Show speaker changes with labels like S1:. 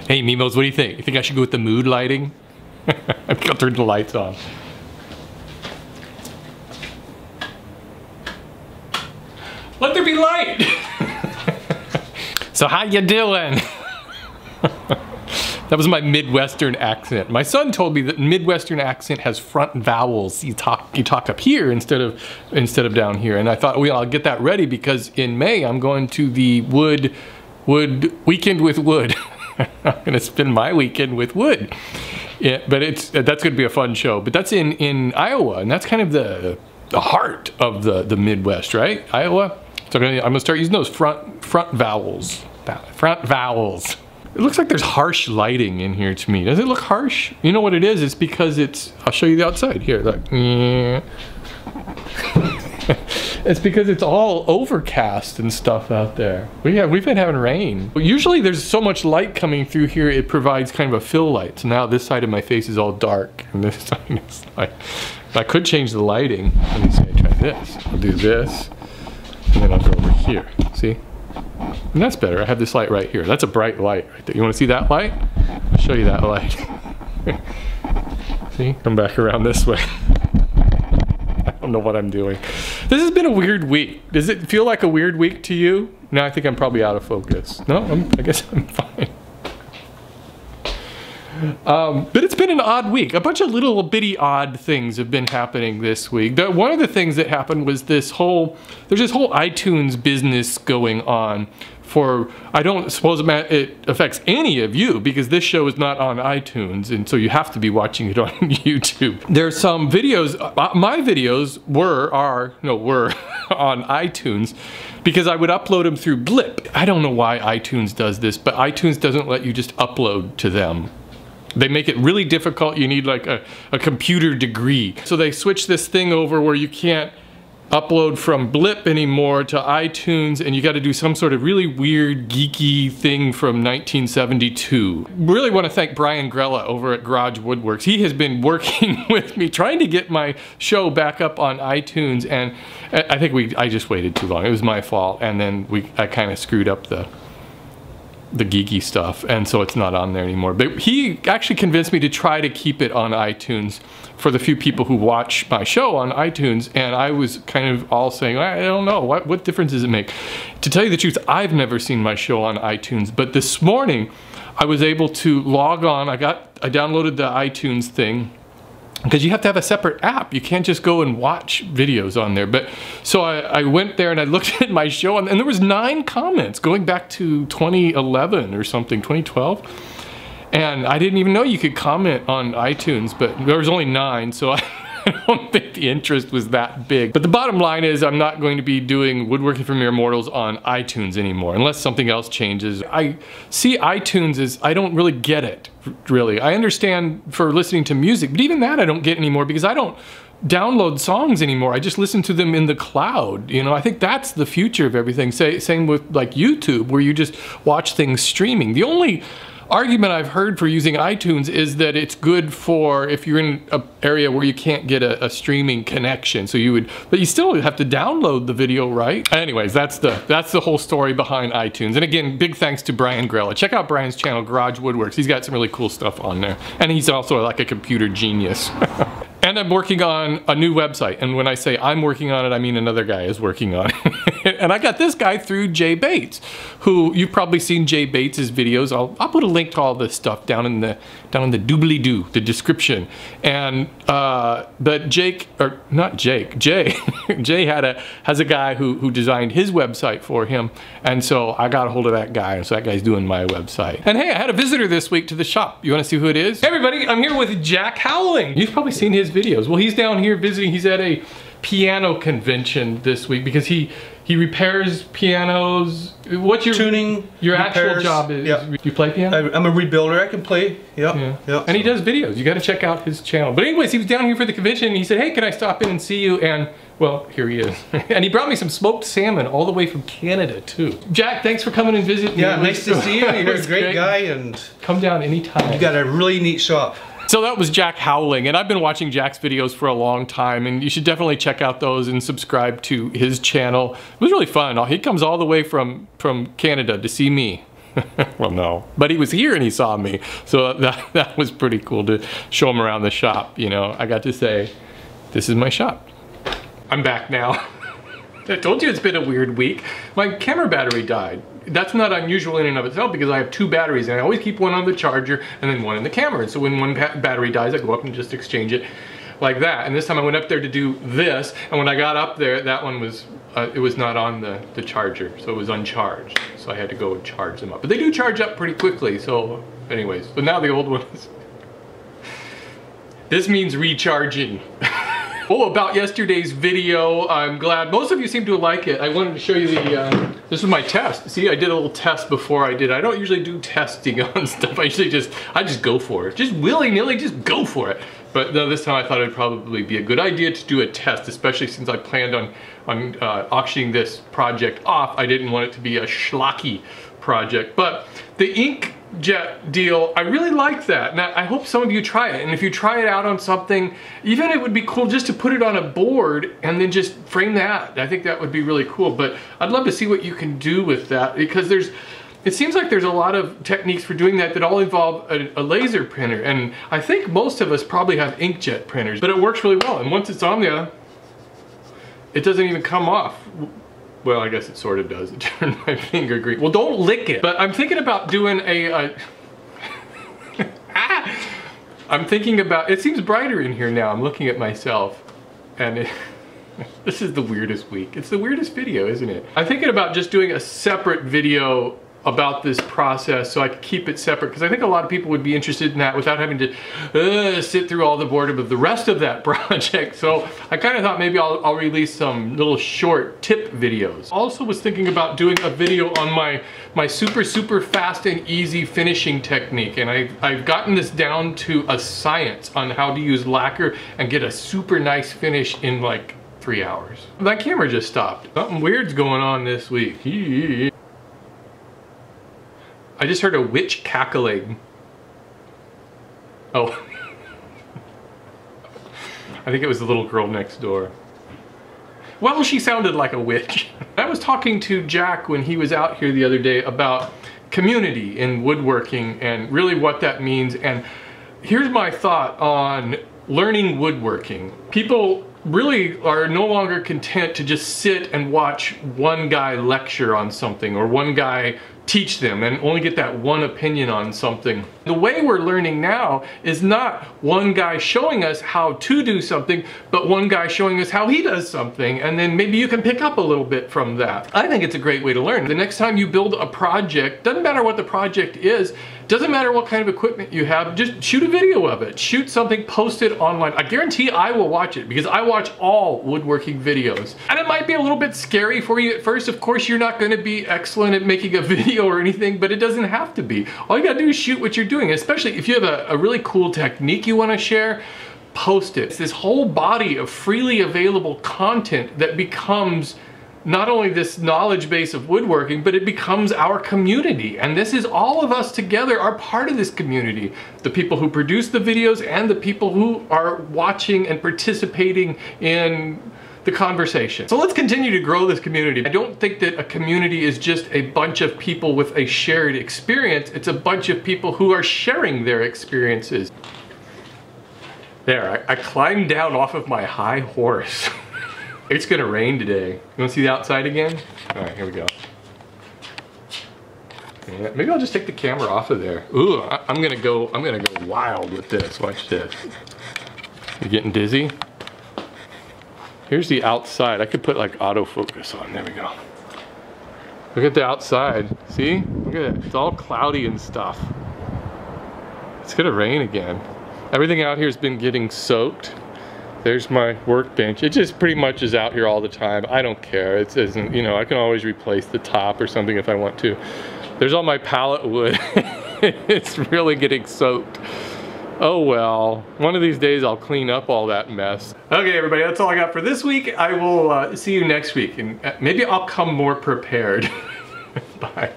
S1: Hey, Mimos, what do you think? You think I should go with the mood lighting? I think I'll turn the lights on. Let there be light! So how you doing? That was my Midwestern accent. My son told me that Midwestern accent has front vowels. You talk up here instead of down here. And I thought, well, I'll get that ready because in May I'm going to the Wood Weekend with Wood. I'm gonna spend my weekend with Wood. Yeah, but that's gonna be a fun show. But that's in Iowa, and that's kind of the heart of the Midwest, right? Iowa. So I'm gonna start using those front vowels. Front vowels. It looks like there's harsh lighting in here to me. Does it look harsh? You know what it is? It's because I'll show you the outside here. Look. It's because it's all overcast and stuff out there. We've been having rain. Usually there's so much light coming through here, it provides kind of a fill light. So now this side of my face is all dark, and this side is light. I could change the lighting. Let me see, I try this. I'll do this, and then I'll go over here. See? And that's better. I have this light right here. That's a bright light right there. You want to see that light? I'll show you that light. See? Come back around this way. I don't know what I'm doing. This has been a weird week. Does it feel like a weird week to you? No, I think I'm probably out of focus. No, I guess I'm fine. But it's been an odd week. A bunch of little bitty odd things have been happening this week. One of the things that happened was there's this whole iTunes business going on for, I don't suppose it affects any of you because this show is not on iTunes, and so you have to be watching it on YouTube. There's some videos, my videos were on iTunes because I would upload them through Blip. I don't know why iTunes does this, but iTunes doesn't let you just upload to them. They make it really difficult. You need like a computer degree. So they switch this thing over where you can't upload from Blip anymore to iTunes, and you got to do some sort of really weird geeky thing from 1972. Really want to thank Brian Grella over at Garage Woodworks. He has been working with me trying to get my show back up on iTunes, and I think I just waited too long. It was my fault, and then I kind of screwed up the geeky stuff, and so it's not on there anymore. But he actually convinced me to try to keep it on iTunes for the few people who watch my show on iTunes, and I was kind of all saying, I don't know, what difference does it make? To tell you the truth, I've never seen my show on iTunes, but this morning I was able to log on. I downloaded the iTunes thing, because you have to have a separate app. You can't just go and watch videos on there. But so I went there and I looked at my show, and there was 9 comments going back to 2011 or something, 2012. And I didn't even know you could comment on iTunes, but there was only 9, so I don't think the interest was that big. But the bottom line is I'm not going to be doing Woodworking for Mere Mortals on iTunes anymore, unless something else changes. I see iTunes as, I don't really get it, really. I understand for listening to music, but even that I don't get anymore because I don't download songs anymore. I just listen to them in the cloud. You know, I think that's the future of everything. Same with like YouTube, where you just watch things streaming. The only argument I've heard for using iTunes is that it's good for if you're in an area where you can't get a streaming connection. So but you still have to download the video, right? Anyways, that's the whole story behind iTunes. And again, big thanks to Brian Grella. Check out Brian's channel, Garage Woodworks. He's got some really cool stuff on there. And he's also like a computer genius. And I'm working on a new website. And when I say I'm working on it, I mean another guy is working on it. And I got this guy through Jay Bates, who you've probably seen Jay Bates's videos. I'll put a link to all this stuff down in the doobly-doo, the description. And but Jay has a guy who designed his website for him. And so I got a hold of that guy, and so that guy's doing my website. And hey, I had a visitor this week to the shop. You wanna see who it is? Hey everybody, I'm here with Jack Houweling. You've probably seen his videos. Well, he's down here visiting. He's at a piano convention this week because he repairs pianos. What's your
S2: tuning?
S1: Your
S2: repairs,
S1: actual job is?
S2: Yeah.
S1: You play piano?
S2: I'm a rebuilder. I can play. Yeah.
S1: And he does videos. You got to check out his channel. But anyways, he was down here for the convention, and he said, "Hey, can I stop in and see you?" And well, here he is. And he brought me some smoked salmon all the way from Canada too. Jack, thanks for coming and visiting.
S2: Yeah, nice to see you. You're a great guy, and
S1: come down anytime.
S2: You got a really neat shop.
S1: So that was Jack Houweling, and I've been watching Jack's videos for a long time, and you should definitely check out those and subscribe to his channel. It was really fun. He comes all the way from Canada to see me. Well, no. But he was here and he saw me. So that was pretty cool to show him around the shop, you know. I got to say, this is my shop. I'm back now. I told you it's been a weird week. My camera battery died. That's not unusual in and of itself because I have 2 batteries and I always keep one on the charger and then one in the camera. And so when one battery dies, I go up and just exchange it like that. And this time I went up there to do this, and when I got up there, that one was, it was not on the charger, so it was uncharged. So I had to go and charge them up. But they do charge up pretty quickly, so anyways. So now the old one is... This means recharging. Oh, about yesterday's video, I'm glad most of you seem to like it. I wanted to show you the, this was my test. See, I did a little test before I did. I don't usually do testing on stuff. I just go for it. Just willy-nilly, just go for it. But no, this time I thought it'd probably be a good idea to do a test, especially since I planned on auctioning this project off. I didn't want it to be a schlocky project. But the inkjet deal, I really like that. Now, I hope some of you try it. And if you try it out on something, even it would be cool just to put it on a board and then just frame that. I think that would be really cool. But I'd love to see what you can do with that, because it seems like there's a lot of techniques for doing that all involve a laser printer. And I think most of us probably have inkjet printers, but it works really well. And once it's on there, it doesn't even come off. Well, I guess it sort of does. It turned my finger green. Well, don't lick it. But I'm thinking about doing I'm thinking about, it seems brighter in here now. I'm looking at myself and this is the weirdest week. It's the weirdest video, isn't it? I'm thinking about just doing a separate video about this process so I could keep it separate, because I think a lot of people would be interested in that without having to sit through all the boredom of the rest of that project. So I kind of thought maybe I'll release some little short tip videos. Also was thinking about doing a video on my super fast and easy finishing technique, and I've gotten this down to a science on how to use lacquer and get a super nice finish in like 3 hours. My camera just stopped. Something weird's going on this week. I just heard a witch cackling. Oh. I think it was the little girl next door. Well, she sounded like a witch. I was talking to Jack when he was out here the other day about community in woodworking and really what that means. And here's my thought on learning woodworking. People really are no longer content to just sit and watch one guy lecture on something or one guy teach them and only get that one opinion on something. The way we're learning now is not one guy showing us how to do something, but one guy showing us how he does something, and then maybe you can pick up a little bit from that. I think it's a great way to learn. The next time you build a project, doesn't matter what the project is, doesn't matter what kind of equipment you have, just shoot a video of it. Shoot something, post it online. I guarantee I will watch it because I watch all woodworking videos. And it might be a little bit scary for you at first. Of course, you're not going to be excellent at making a video or anything, but it doesn't have to be. All you gotta do is shoot what you're doing, especially if you have a really cool technique you want to share, post it. It's this whole body of freely available content that becomes not only this knowledge base of woodworking, but it becomes our community. And this is all of us together are part of this community. The people who produce the videos and the people who are watching and participating in the conversation. So let's continue to grow this community. I don't think that a community is just a bunch of people with a shared experience. It's a bunch of people who are sharing their experiences. There, I climbed down off of my high horse. It's gonna rain today. You wanna see the outside again? All right, here we go. Yeah, maybe I'll just take the camera off of there. Ooh, I'm gonna go wild with this. Watch this. You getting dizzy? Here's the outside. I could put like autofocus on. There we go. Look at the outside. See? Look at it. It's all cloudy and stuff. It's gonna rain again. Everything out here has been getting soaked. There's my workbench. It just pretty much is out here all the time. I don't care. It isn't, you know, I can always replace the top or something if I want to. There's all my pallet wood. It's really getting soaked. Oh well, one of these days I'll clean up all that mess. Okay everybody, that's all I got for this week. I will see you next week, and maybe I'll come more prepared. Bye.